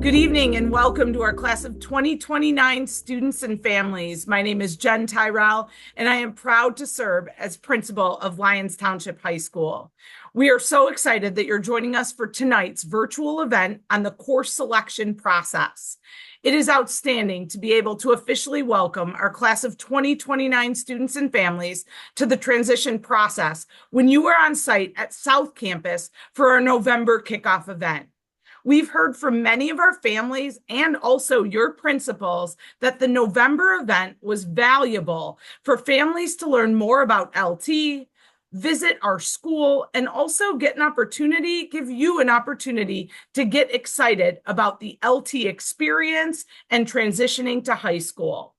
Good evening and welcome to our class of 2029 students and families. My name is Jen Tyrell, and I am proud to serve as principal of Lyons Township High School. We are so excited that you're joining us for tonight's virtual event on the course selection process. It is outstanding to be able to officially welcome our class of 2029 students and families to the transition process when you were on site at South Campus for our November kickoff event. We've heard from many of our families and also your principals that the November event was valuable for families to learn more about LT, visit our school, and also give you an opportunity to get excited about the LT experience and transitioning to high school.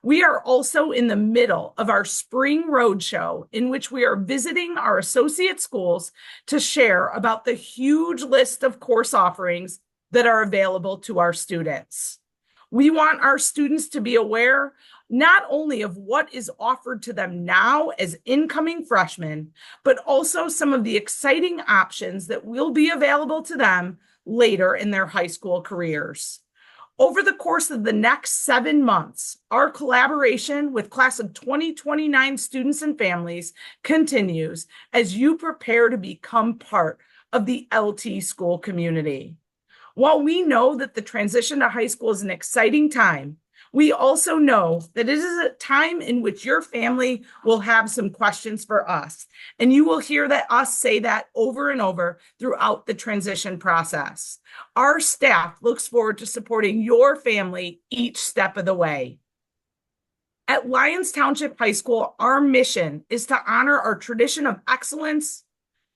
We are also in the middle of our spring roadshow in which we are visiting our associate schools to share about the huge list of course offerings that are available to our students. We want our students to be aware not only of what is offered to them now as incoming freshmen, but also some of the exciting options that will be available to them later in their high school careers. Over the course of the next 7 months, our collaboration with class of 2029 students and families continues as you prepare to become part of the LT school community. While we know that the transition to high school is an exciting time, we also know that it is a time in which your family will have some questions for us, and you will hear us say that over and over throughout the transition process. Our staff looks forward to supporting your family each step of the way. At Lyons Township High School, our mission is to honor our tradition of excellence,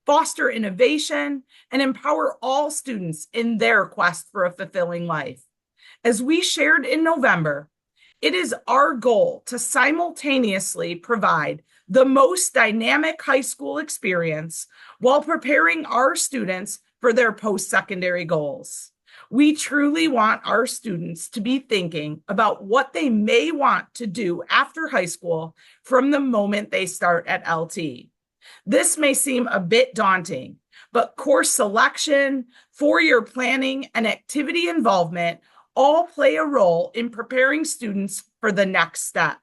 foster innovation, and empower all students in their quest for a fulfilling life. As we shared in November, it is our goal to simultaneously provide the most dynamic high school experience while preparing our students for their post-secondary goals. We truly want our students to be thinking about what they may want to do after high school from the moment they start at LT. This may seem a bit daunting, but course selection, four-year planning, and activity involvement all play a role in preparing students for the next step.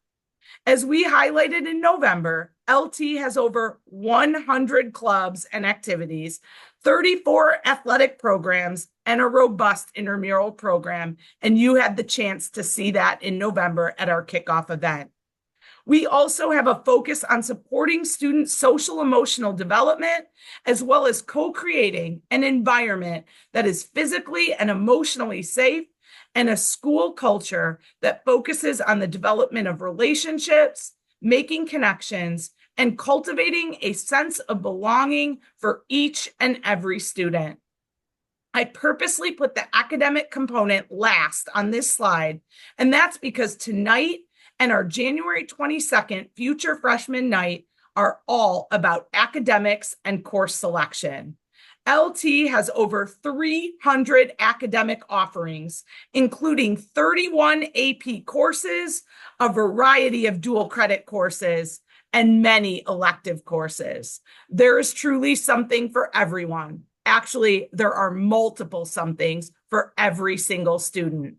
As we highlighted in November, LT has over 100 clubs and activities, 34 athletic programs, and a robust intramural program, and you had the chance to see that in November at our kickoff event. We also have a focus on supporting students' social emotional development, as well as co-creating an environment that is physically and emotionally safe and a school culture that focuses on the development of relationships, making connections, and cultivating a sense of belonging for each and every student. I purposely put the academic component last on this slide, and that's because tonight and our January 22nd Future Freshman Night are all about academics and course selection. LT has over 300 academic offerings, including 31 AP courses, a variety of dual credit courses, and many elective courses. There is truly something for everyone. Actually, there are multiple somethings for every single student.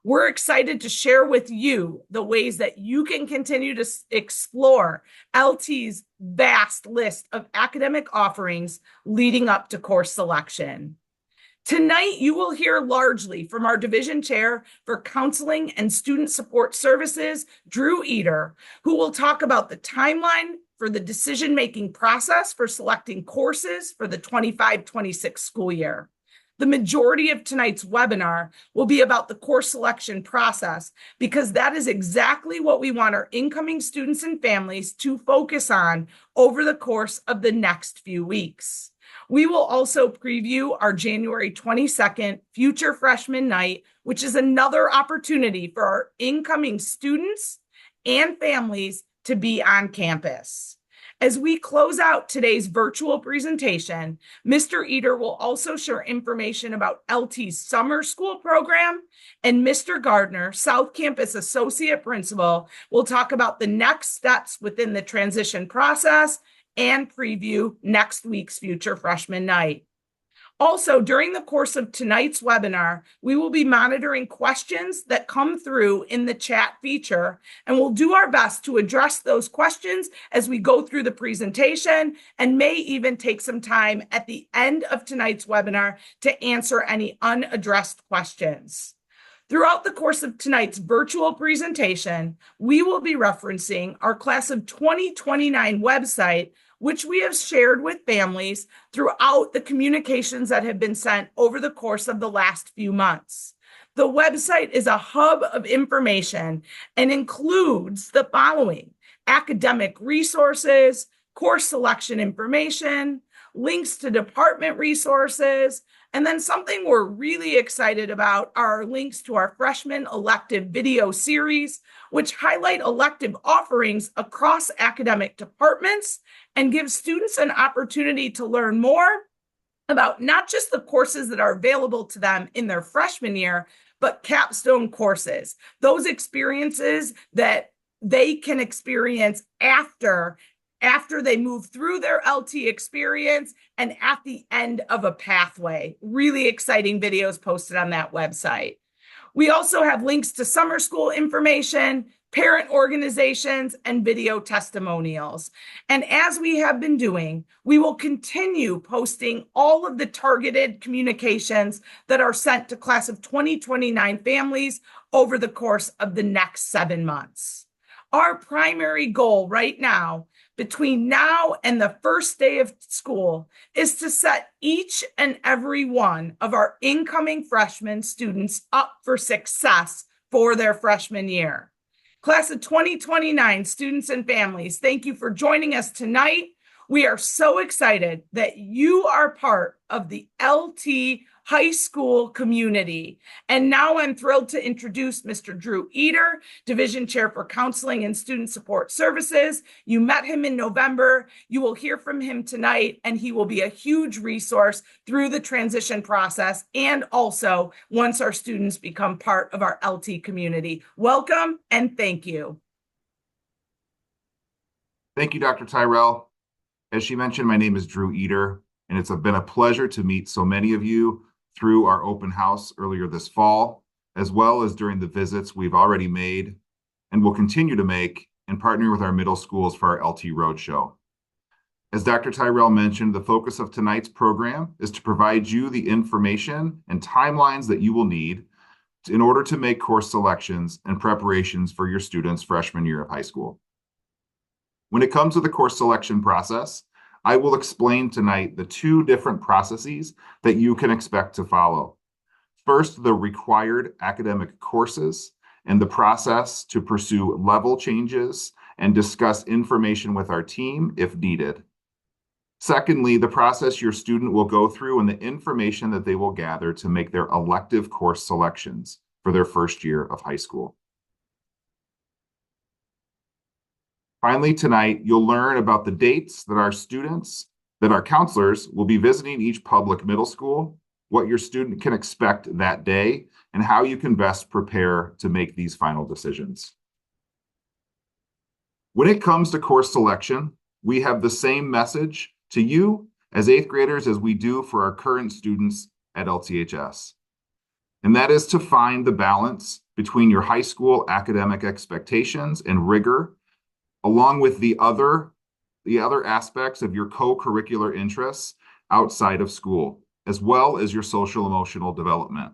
We're excited to share with you the ways that you can continue to explore LT's vast list of academic offerings leading up to course selection. Tonight, you will hear largely from our division chair for counseling and student support services, Drew Eder, who will talk about the timeline for the decision-making process for selecting courses for the 25-26 school year. The majority of tonight's webinar will be about the course selection process because that is exactly what we want our incoming students and families to focus on over the course of the next few weeks. We will also preview our January 22nd Future Freshman Night, which is another opportunity for our incoming students and families to be on campus. As we close out today's virtual presentation, Mr. Eder will also share information about LT's summer school program, and Mr. Gardner, South Campus Associate Principal, will talk about the next steps within the transition process and preview next week's Future Freshman Night. Also, during the course of tonight's webinar, we will be monitoring questions that come through in the chat feature, and we'll do our best to address those questions as we go through the presentation, and may even take some time at the end of tonight's webinar to answer any unaddressed questions. Throughout the course of tonight's virtual presentation, we will be referencing our Class of 2029 website, which we have shared with families throughout the communications that have been sent over the course of the last few months. The website is a hub of information and includes the following: academic resources, course selection information, links to department resources, and then something we're really excited about are links to our freshman elective video series, which highlight elective offerings across academic departments and give students an opportunity to learn more about not just the courses that are available to them in their freshman year, but capstone courses, those experiences that they can experience after they move through their LT experience and at the end of a pathway. Really exciting videos posted on that website. We also have links to summer school information, parent organizations, and video testimonials. And as we have been doing, we will continue posting all of the targeted communications that are sent to Class of 2029 families over the course of the next 7 months. Our primary goal right now, between now and the first day of school, is to set each and every one of our incoming freshman students up for success for their freshman year. Class of 2029 students and families, thank you for joining us tonight. We are so excited that you are part of the LT high school community. And now I'm thrilled to introduce Mr. Drew Eder, Division Chair for Counseling and Student Support Services. You met him in November. You will hear from him tonight, and he will be a huge resource through the transition process and also once our students become part of our LT community. Welcome and thank you. Thank you, Dr. Tyrell. As she mentioned, my name is Drew Eder, and it's been a pleasure to meet so many of you through our open house earlier this fall, as well as during the visits we've already made and will continue to make in partnering with our middle schools for our LT Roadshow. As Dr. Tyrell mentioned, the focus of tonight's program is to provide you the information and timelines that you will need in order to make course selections and preparations for your students' freshman year of high school. When it comes to the course selection process, I will explain tonight the 2 different processes that you can expect to follow. First, the required academic courses and the process to pursue level changes and discuss information with our team if needed. Secondly, the process your student will go through and the information that they will gather to make their elective course selections for their first year of high school. Finally, tonight, you'll learn about the dates that our counselors will be visiting each public middle school, what your student can expect that day, and how you can best prepare to make these final decisions. When it comes to course selection, we have the same message to you as 8th graders as we do for our current students at LTHS. And that is to find the balance between your high school academic expectations and rigor, along with the other aspects of your co-curricular interests outside of school, as well as your social emotional development.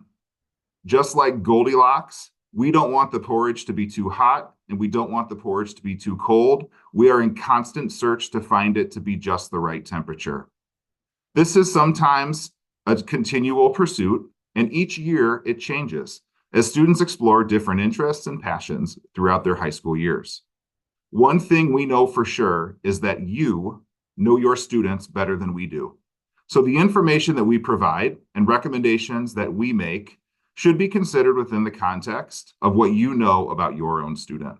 Just like Goldilocks, we don't want the porridge to be too hot and we don't want the porridge to be too cold. We are in constant search to find it to be just the right temperature. This is sometimes a continual pursuit, and each year it changes as students explore different interests and passions throughout their high school years. One thing we know for sure is that you know your students better than we do. So the information that we provide and recommendations that we make should be considered within the context of what you know about your own student.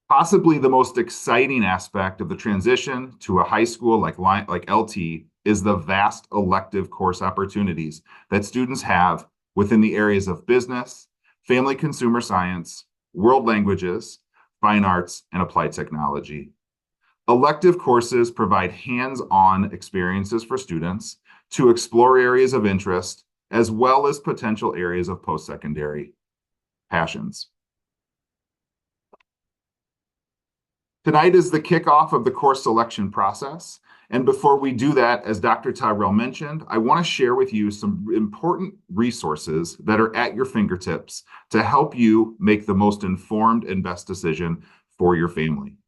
Possibly the most exciting aspect of the transition to a high school like LT is the vast elective course opportunities that students have within the areas of business, family consumer science, world languages, fine arts, and applied technology. Elective courses provide hands-on experiences for students to explore areas of interest, as well as potential areas of post-secondary passions. Tonight is the kickoff of the course selection process. And before we do that, as Dr. Tyrell mentioned, I want to share with you some important resources that are at your fingertips to help you make the most informed and best decision for your family.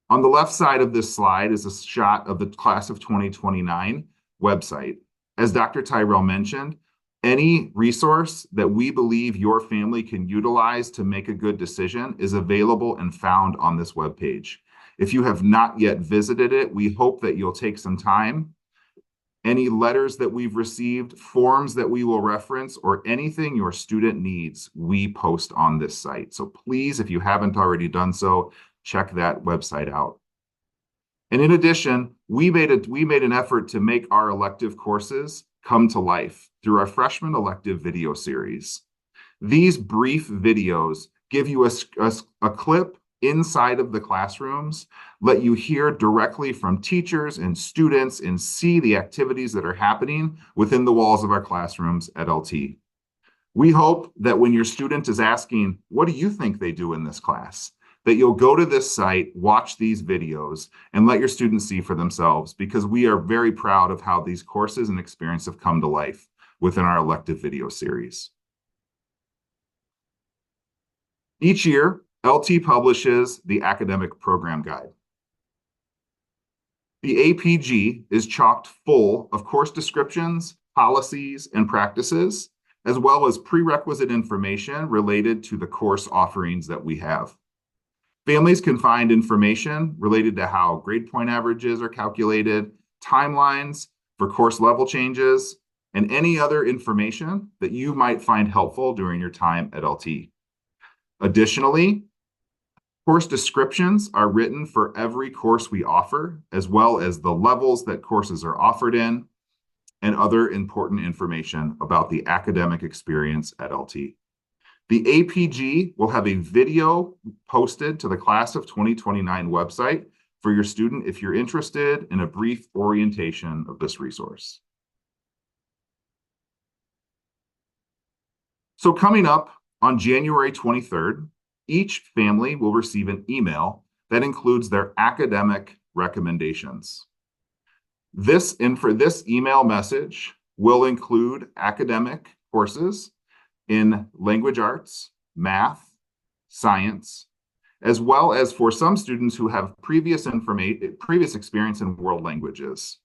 On the left side of this slide is a shot of the Class of 2029 website. As Dr. Tyrell mentioned, any resource that we believe your family can utilize to make a good decision is available and found on this webpage. If you have not yet visited it, we hope that you'll take some time. Any letters that we've received, forms that we will reference, or anything your student needs, we post on this site. So please, if you haven't already done so, check that website out. And in addition, we made an effort to make our elective courses come to life through our freshman elective video series. These brief videos give you a clip inside of the classrooms, let you hear directly from teachers and students and see the activities that are happening within the walls of our classrooms at LT. We hope that when your student is asking, what do you think they do in this class? That you'll go to this site, watch these videos, and let your students see for themselves, because we are very proud of how these courses and experience have come to life within our elective video series. Each year, LT publishes the Academic Program Guide. The APG is chocked full of course descriptions, policies, and practices, as well as prerequisite information related to the course offerings that we have. Families can find information related to how grade point averages are calculated, timelines for course level changes, and any other information that you might find helpful during your time at LT. Additionally, course descriptions are written for every course we offer, as well as the levels that courses are offered in, and other important information about the academic experience at LT. The APG will have a video posted to the Class of 2029 website for your student if you're interested in a brief orientation of this resource. So coming up on January 23rd, each family will receive an email that includes their academic recommendations. This email message will include academic courses in language arts, math, science, as well as for some students who have previous experience in world languages.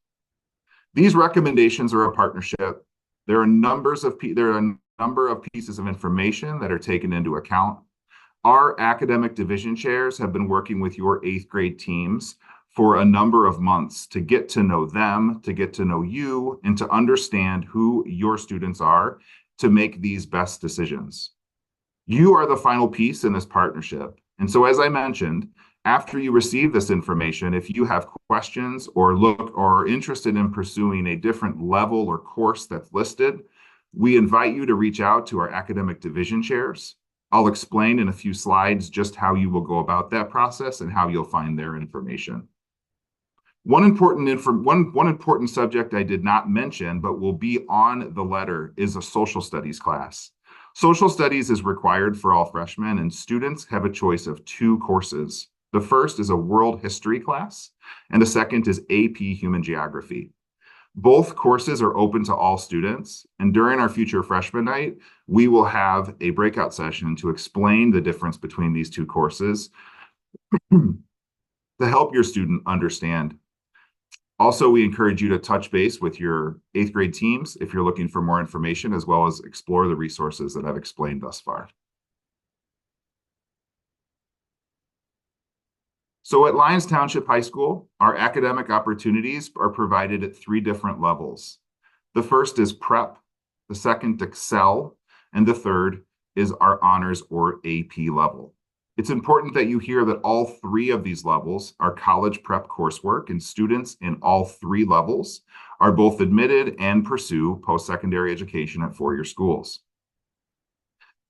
These recommendations are a partnership. There are a number of pieces of information that are taken into account. Our academic division chairs have been working with your 8th grade teams for a number of months to get to know them, to get to know you, and to understand who your students are to make these best decisions. You are the final piece in this partnership. And so, as I mentioned, after you receive this information, if you have questions or are interested in pursuing a different level or course that's listed, we invite you to reach out to our academic division chairs. I'll explain in a few slides just how you will go about that process and how you'll find their information. One important subject I did not mention, but will be on the letter, is a social studies class. Social studies is required for all freshmen, and students have a choice of 2 courses. The first is a world history class, and the second is AP Human Geography. Both courses are open to all students, and during our future freshman night, we will have a breakout session to explain the difference between these 2 courses to help your student understand. Also, we encourage you to touch base with your 8th grade teams if you're looking for more information, as well as explore the resources that I've explained thus far. So at Lyons Township High School, our academic opportunities are provided at 3 different levels. The first is prep, the second Excel, and the third is our honors or AP level. It's important that you hear that all 3 of these levels are college prep coursework, and students in all 3 levels are both admitted and pursue post-secondary education at 4-year schools.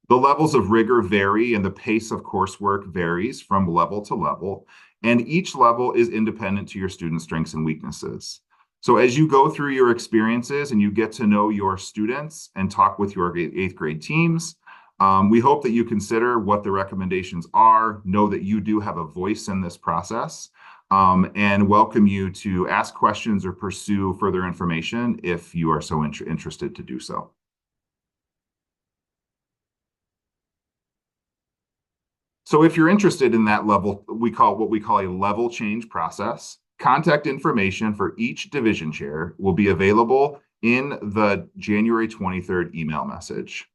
The levels of rigor vary and the pace of coursework varies from level to level, and each level is independent to your students' strengths and weaknesses. So as you go through your experiences and you get to know your students and talk with your eighth grade teams, we hope that you consider what the recommendations are, know that you do have a voice in this process, and welcome you to ask questions or pursue further information if you are so interested to do so. So if you're interested in that level, what we call a level change process. Contact information for each division chair will be available in the January 23rd email message.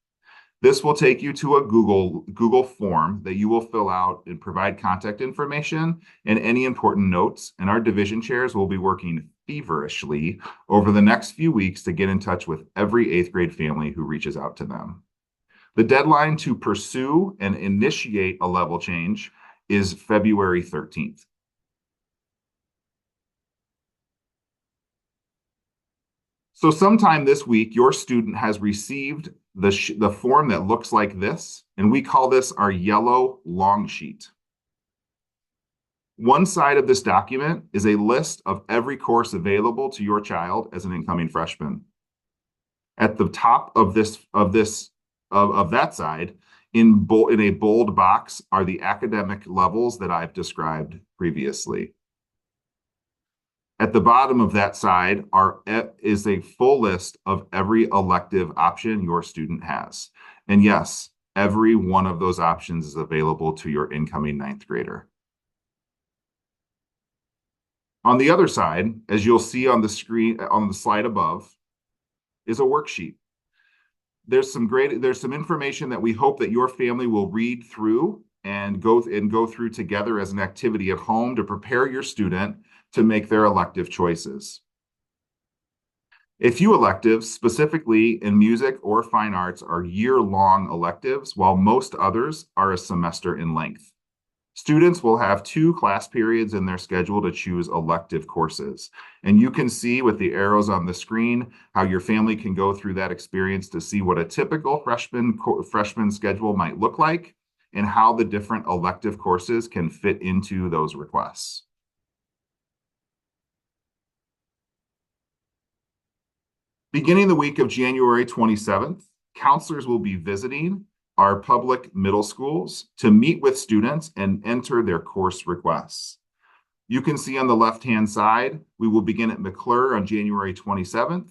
This will take you to a Google form that you will fill out and provide contact information and any important notes. And our division chairs will be working feverishly over the next few weeks to get in touch with every eighth grade family who reaches out to them. The deadline to pursue and initiate a level change is February 13th. So sometime this week, your student has received the form that looks like this, and we call this our yellow long sheet. One side of this document is a list of every course available to your child as an incoming freshman. At the top of that side, in a bold box, are the academic levels that I've described previously. At the bottom of that side is a full list of every elective option your student has. And yes, every one of those options is available to your incoming ninth grader. On the other side, as you'll see on the screen, on the slide above, is a worksheet. There's some information that we hope that your family will read through and go through together as an activity at home to prepare your student to make their elective choices. A few electives, specifically in music or fine arts, are year-long electives, while most others are a semester in length. Students will have 2 class periods in their schedule to choose elective courses. And you can see with the arrows on the screen how your family can go through that experience to see what a typical freshman schedule might look like and how the different elective courses can fit into those requests. Beginning the week of January 27th, counselors will be visiting our public middle schools to meet with students and enter their course requests. You can see on the left-hand side, we will begin at McClure on January 27th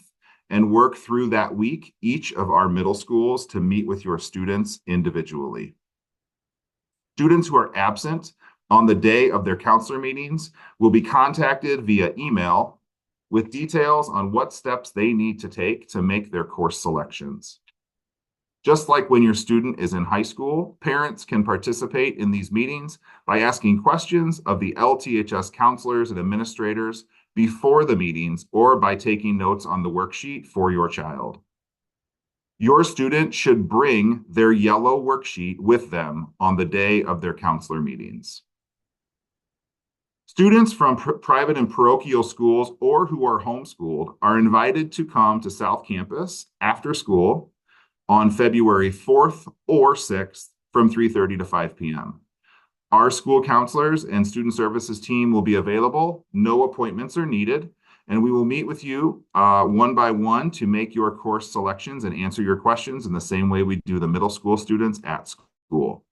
and work through that week, each of our middle schools, to meet with your students individually. Students who are absent on the day of their counselor meetings will be contacted via email with details on what steps they need to take to make their course selections. Just like when your student is in high school, parents can participate in these meetings by asking questions of the LTHS counselors and administrators before the meetings or by taking notes on the worksheet for your child. Your student should bring their yellow worksheet with them on the day of their counselor meetings. Students from private and parochial schools or who are homeschooled are invited to come to South Campus after school on February 4th or 6th from 3:30 to 5 p.m. Our school counselors and student services team will be available. No appointments are needed, and we will meet with you one by one to make your course selections and answer your questions in the same way we do the middle school students at school.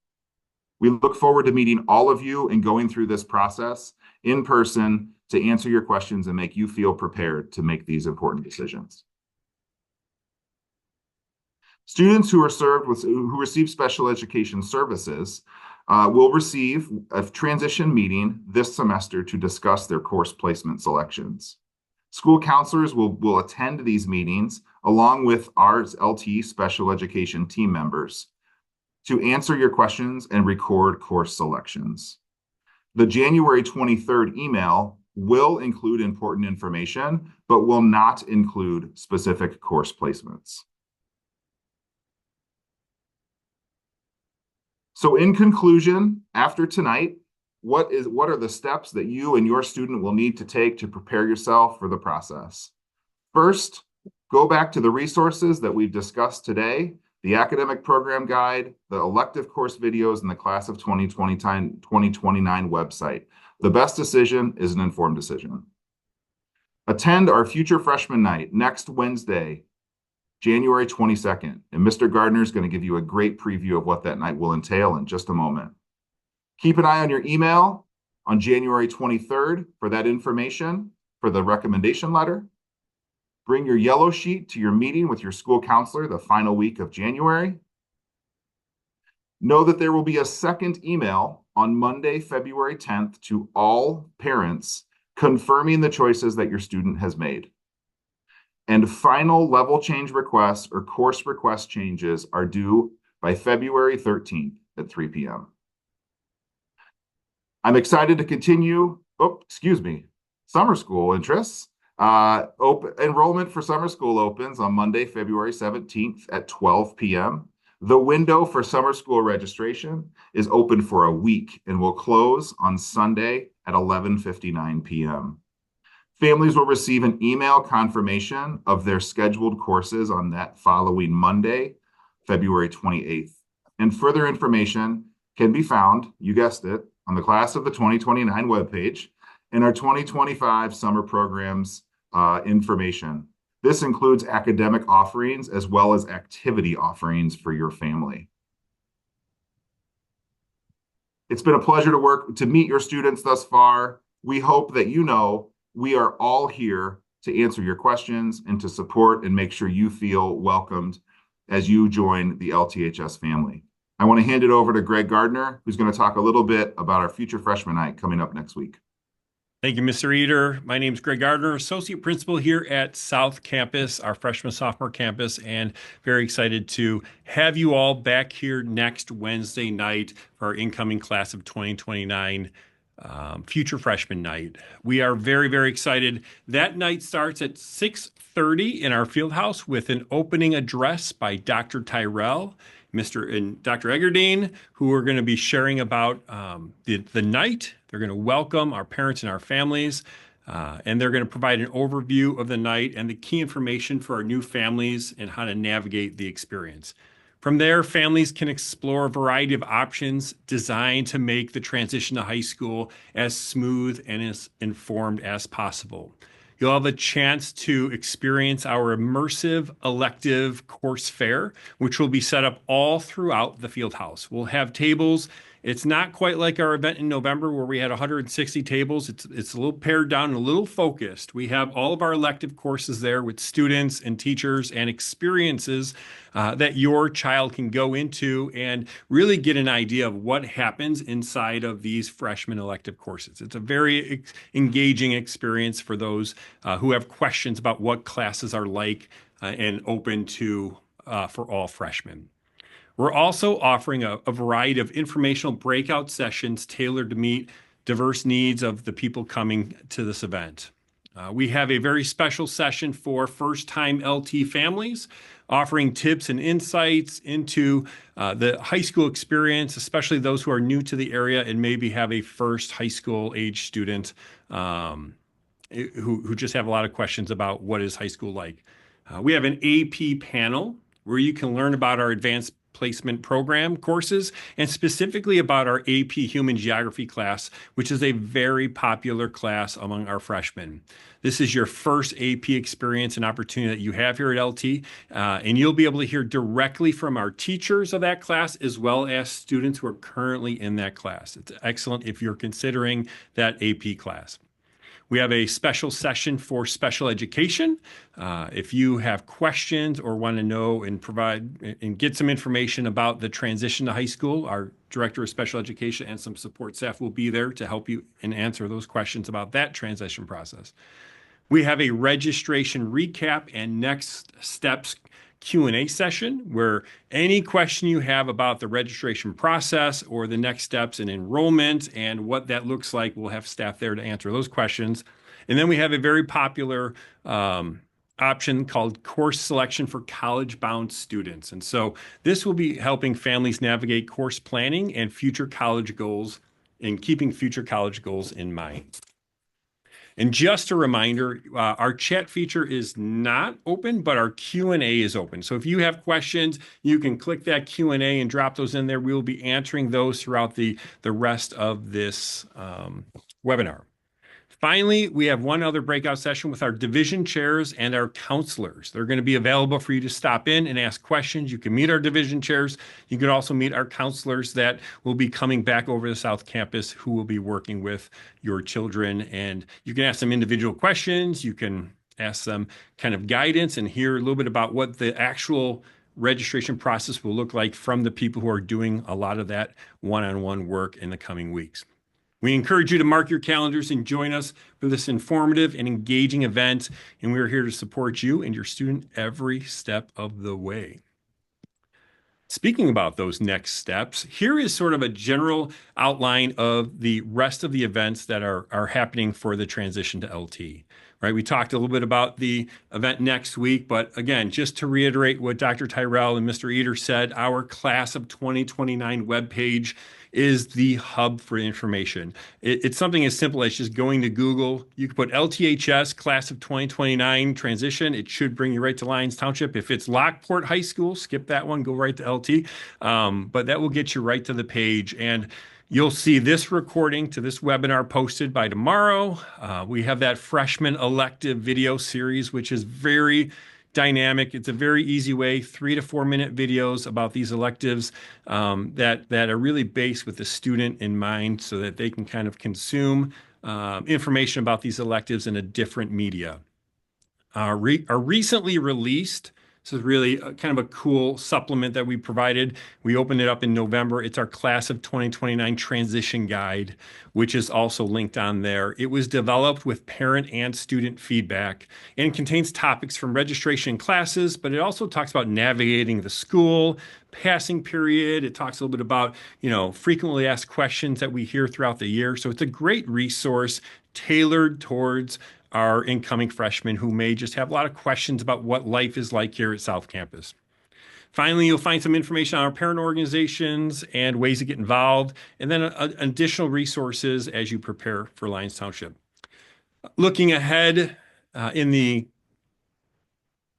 We look forward to meeting all of you and going through this process in person to answer your questions and make you feel prepared to make these important decisions. Students who receive special education services will receive a transition meeting this semester to discuss their course placement selections. School counselors will attend these meetings along with our LT special education team members to answer your questions and record course selections. The January 23rd email will include important information, but will not include specific course placements. So in conclusion, after tonight, what are the steps that you and your student will need to take to prepare yourself for the process? First, go back to the resources that we've discussed today the academic program guide, the elective course videos, and the class of 2029 website. The best decision is an informed decision. Attend our Future Freshman Night next Wednesday, January 22nd. And Mr. Gardner is going to give you a great preview of what that night will entail in just a moment. Keep an eye on your email on January 23rd for that information for the recommendation letter. Bring your yellow sheet to your meeting with your school counselor the final week of January. Know that there will be a second email on Monday, February 10th to all parents confirming the choices that your student has made. And final level change requests or course request changes are due by February 13th at 3 p.m. I'm excited to continue, summer school interests. Enrollment for summer school opens on Monday, February 17th at 12 p.m. The window for summer school registration is open for a week and will close on Sunday at 11:59 p.m. Families will receive an email confirmation of their scheduled courses on that following Monday, February 28th. And further information can be found, you guessed it, on the Class of the 2029 webpage and our 2025 summer programs information. This includes academic offerings as well as activity offerings for your family. It's been a pleasure to meet your students thus far. We hope that you know we are all here to answer your questions and to support and make sure you feel welcomed as you join the LTHS family. I want to hand it over to Greg Gardner, who's going to talk a little bit about our Future Freshman Night coming up next week. Thank you, Mr. Eder. My name is Greg Gardner, Associate Principal here at South Campus, our freshman-sophomore campus, and very excited to have you all back here next Wednesday night for our incoming Class of 2029 Future Freshman Night. We are very, very excited. That night starts at 6:30 in our field house with an opening address by Dr. Tyrell, Mr. and Dr. Egerdine, who are going to be sharing about the night. They're going to welcome our parents and our families, and they're going to provide an overview of the night and the key information for our new families and how to navigate the experience. From there, families can explore a variety of options designed to make the transition to high school as smooth and as informed as possible. You'll have a chance to experience our immersive elective course fair, which will be set up all throughout the field house. We'll have tables. It's not quite like our event in November where we had 160 tables. It's a little pared down and a little focused. We have all of our elective courses there with students and teachers and experiences that your child can go into and really get an idea of what happens inside of these freshman elective courses. It's a very engaging experience for those who have questions about what classes are like and open to for all freshmen. We're also offering a variety of informational breakout sessions tailored to meet diverse needs of the people coming to this event. We have a very special session for first-time LT families, offering tips and insights into the high school experience, especially those who are new to the area and maybe have a first high school age student who just have a lot of questions about what is high school like. We have an AP panel where you can learn about our advanced placement program courses and specifically about our AP Human Geography class, which is a very popular class among our freshmen. This is your first AP experience and opportunity that you have here at LT, and you'll be able to hear directly from our teachers of that class as well as students who are currently in that class. It's excellent if you're considering that AP class. We have a special session for special education. If you have questions or want to know and provide and get some information about the transition to high school, our Director of Special Education and some support staff will be there to help you and answer those questions about that transition process. We have a registration recap and next steps Q&A session where any question you have about the registration process or the next steps in enrollment and what that looks like, we'll have staff there to answer those questions. And then we have a very popular option called course selection for college-bound students. And so this will be helping families navigate course planning and future college goals and keeping future college goals in mind. And just a reminder, our chat feature is not open, but our Q&A is open. So if you have questions, you can click that Q&A and drop those in there. We will be answering those throughout the rest of this webinar. Finally, we have one other breakout session with our division chairs and our counselors. They're going to be available for you to stop in and ask questions. You can meet our division chairs. You can also meet our counselors that will be coming back over the South Campus who will be working with your children. And you can ask them individual questions. You can ask them kind of guidance and hear a little bit about what the actual registration process will look like from the people who are doing a lot of that one-on-one work in the coming weeks. We encourage you to mark your calendars and join us for this informative and engaging event, and we're here to support you and your student every step of the way. Speaking about those next steps, here is sort of a general outline of the rest of the events that are happening for the transition to LT. Right? We talked a little bit about the event next week, but again, just to reiterate what Dr. Tyrell and Mr. Eder said, our Class of 2029 webpage is the hub for information. It's something as simple as just going to Google. You can put LTHS Class of 2029 transition. It should bring you right to Lyons Township. If it's Lockport High School, skip that one, go right to LT. But that will get you right to the page. And you'll see this recording to this webinar posted by tomorrow. We have that freshman elective video series, which is very dynamic. It's a very easy way, 3 to 4 minute videos about these electives that are really based with the student in mind so that they can kind of consume information about these electives in a different media. Our recently released, this is really kind of a cool supplement that we provided. We opened it up in November. It's our Class of 2029 Transition Guide, which is also linked on there. It was developed with parent and student feedback and contains topics from registration classes, but it also talks about navigating the school, passing period. It talks a little bit about, frequently asked questions that we hear throughout the year. So it's a great resource tailored towards our incoming freshmen who may just have a lot of questions about what life is like here at South Campus. Finally, you'll find some information on our parent organizations and ways to get involved, and then additional resources as you prepare for Lyons Township. Looking ahead in the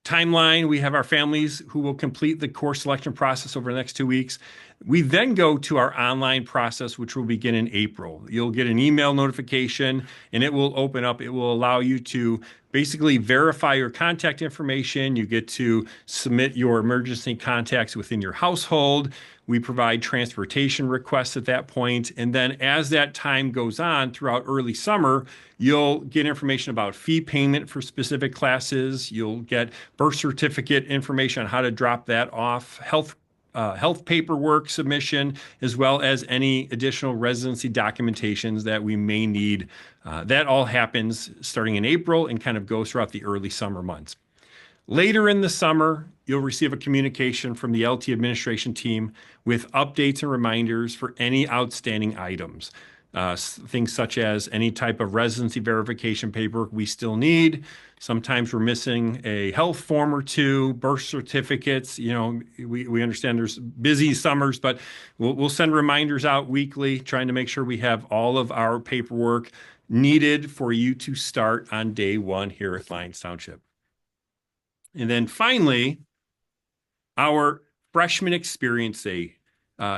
timeline, we have our families who will complete the course selection process over the next 2 weeks. We then go to our online process, which will begin in April. You'll get an email notification and it will open up. It will allow you to basically verify your contact information. You get to submit your emergency contacts within your household. We provide transportation requests at that point. And then as that time goes on throughout early summer, you'll get information about fee payment for specific classes. You'll get birth certificate information on how to drop that off, health paperwork submission, as well as any additional residency documentations that we may need. That all happens starting in April and kind of goes throughout the early summer months. Later in the summer, you'll receive a communication from the LT administration team with updates and reminders for any outstanding items. Things such as any type of residency verification paperwork we still need. Sometimes we're missing a health form or two, birth certificates. We understand there's busy summers, but we'll send reminders out weekly, trying to make sure we have all of our paperwork needed for you to start on day one here at Lyons Township. And then finally, our Freshman Experience Day.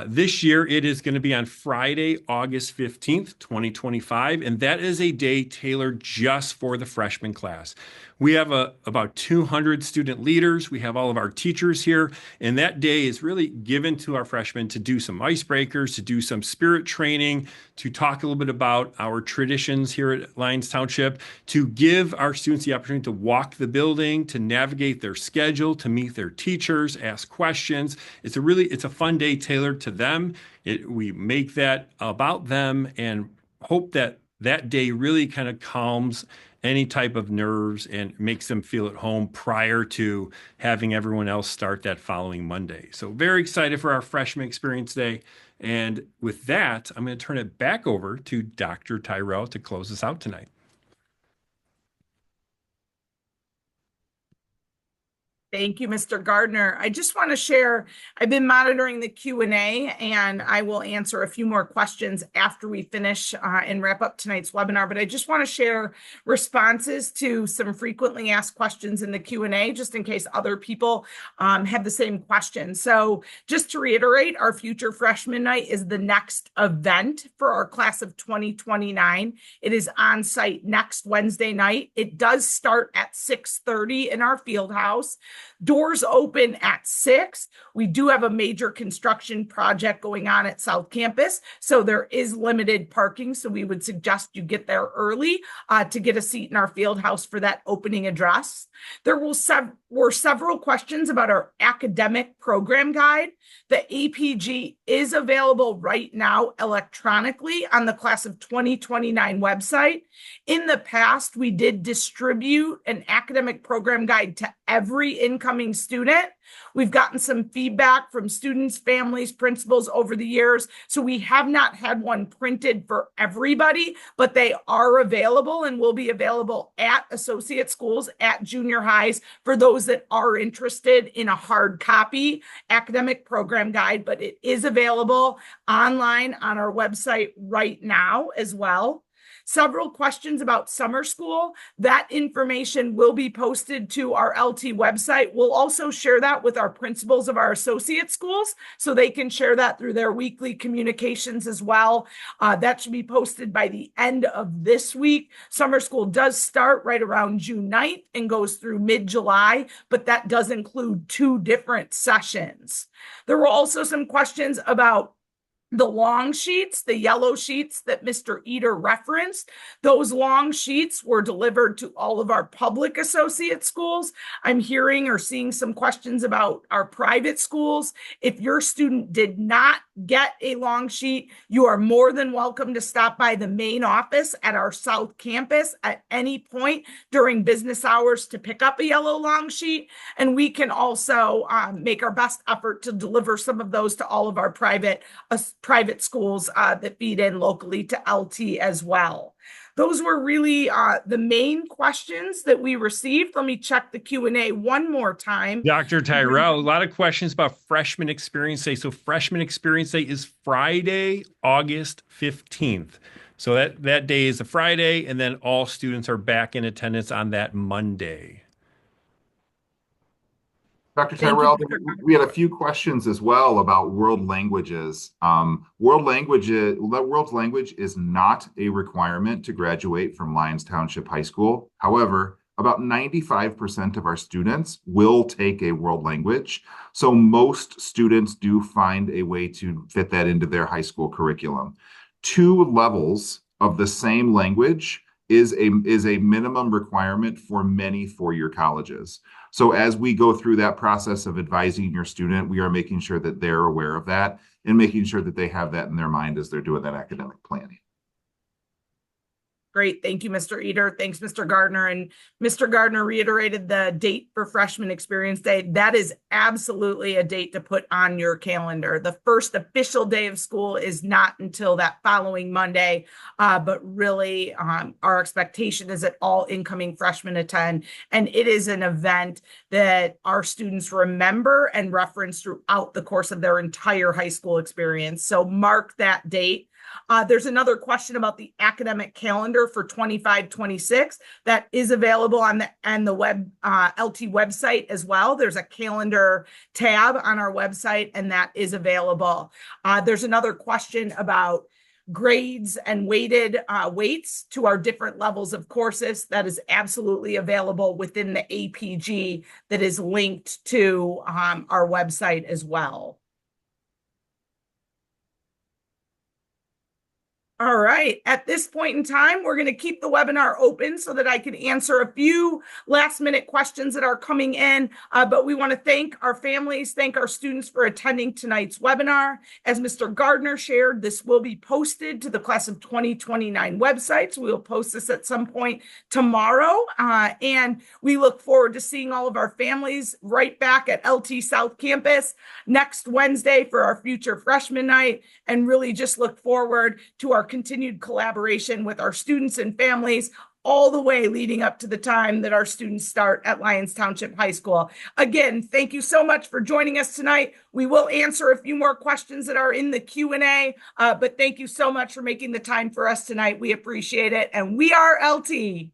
This year, it is going to be on Friday, August 15th, 2025, and that is a day tailored just for the freshman class. We have about 200 student leaders. We have all of our teachers here, and that day is really given to our freshmen to do some icebreakers, to do some spirit training, to talk a little bit about our traditions here at Lyons Township, to give our students the opportunity to walk the building, to navigate their schedule, to meet their teachers, ask questions. It's a fun day tailored to them. We make that about them and hope that that day really kind of calms any type of nerves and makes them feel at home prior to having everyone else start that following Monday. So very excited for our Freshman Experience Day. And with that, I'm going to turn it back over to Dr. Tyrell to close us out tonight. Thank you, Mr. Gardner. I just want to share, I've been monitoring the Q&A and I will answer a few more questions after we finish and wrap up tonight's webinar, but I just want to share responses to some frequently asked questions in the Q&A, just in case other people have the same question. So just to reiterate, our Future Freshman Night is the next event for our class of 2029. It is on site next Wednesday night. It does start at 6:30 in our field house. Doors open at 6. We do have a major construction project going on at South Campus, so there is limited parking. So we would suggest you get there early to get a seat in our field house for that opening address. There were several questions about our academic program guide. The APG is available right now electronically on the class of 2029 website. In the past, we did distribute an academic program guide to every incoming student. We've gotten some feedback from students, families, principals over the years. So we have not had one printed for everybody, but they are available and will be available at associate schools, at junior highs, for those that are interested in a hard copy academic program guide, but it is available online on our website right now as well. Several questions about summer school. That information will be posted to our LT website. We'll also share that with our principals of our associate schools so they can share that through their weekly communications as well. That should be posted by the end of this week. Summer school does start right around June 9th and goes through mid-July, but that does include 2 different sessions. There were also some questions about the long sheets, the yellow sheets that Mr. Eder referenced. Those long sheets were delivered to all of our public associate schools. I'm hearing or seeing some questions about our private schools. If your student did not get a long sheet, you are more than welcome to stop by the main office at our South Campus at any point during business hours to pick up a yellow long sheet. And we can also make our best effort to deliver some of those to all of our private schools that feed in locally to LT as well. Those were really the main questions that we received. Let me check the Q&A one more time. Dr. Tyrell, a lot of questions about Freshman Experience Day. So Freshman Experience Day is Friday, August 15th. So that day is a Friday, and then all students are back in attendance on that Monday. Dr. Tyrell, we had a few questions as well about world languages. World language is not a requirement to graduate from Lyons Township High School. However, about 95% of our students will take a world language. So most students do find a way to fit that into their high school curriculum. 2 levels of the same language is a minimum requirement for many four-year colleges. So as we go through that process of advising your student, we are making sure that they're aware of that and making sure that they have that in their mind as they're doing that academic planning. Great. Thank you, Mr. Eder. Thanks, Mr. Gardner. And Mr. Gardner reiterated the date for Freshman Experience Day. That is absolutely a date to put on your calendar. The first official day of school is not until that following Monday, but really our expectation is that all incoming freshmen attend. And it is an event that our students remember and reference throughout the course of their entire high school experience. So mark that date. There's another question about the academic calendar for 25-26 that is available on the web LT website as well. There's a calendar tab on our website, and that is available. There's another question about grades and weighted weights to our different levels of courses. That is absolutely available within the APG that is linked to our website as well. All right. At this point in time, we're going to keep the webinar open so that I can answer a few last minute questions that are coming in. But we want to thank our families, thank our students for attending tonight's webinar. As Mr. Gardner shared, this will be posted to the class of 2029 website. So we'll post this at some point tomorrow. And we look forward to seeing all of our families right back at LT South Campus next Wednesday for our Future Freshman Night, and really just look forward to our continued collaboration with our students and families all the way leading up to the time that our students start at Lyons Township High School. Again, thank you so much for joining us tonight. We will answer a few more questions that are in the Q&A, but thank you so much for making the time for us tonight. We appreciate it, and we are LT.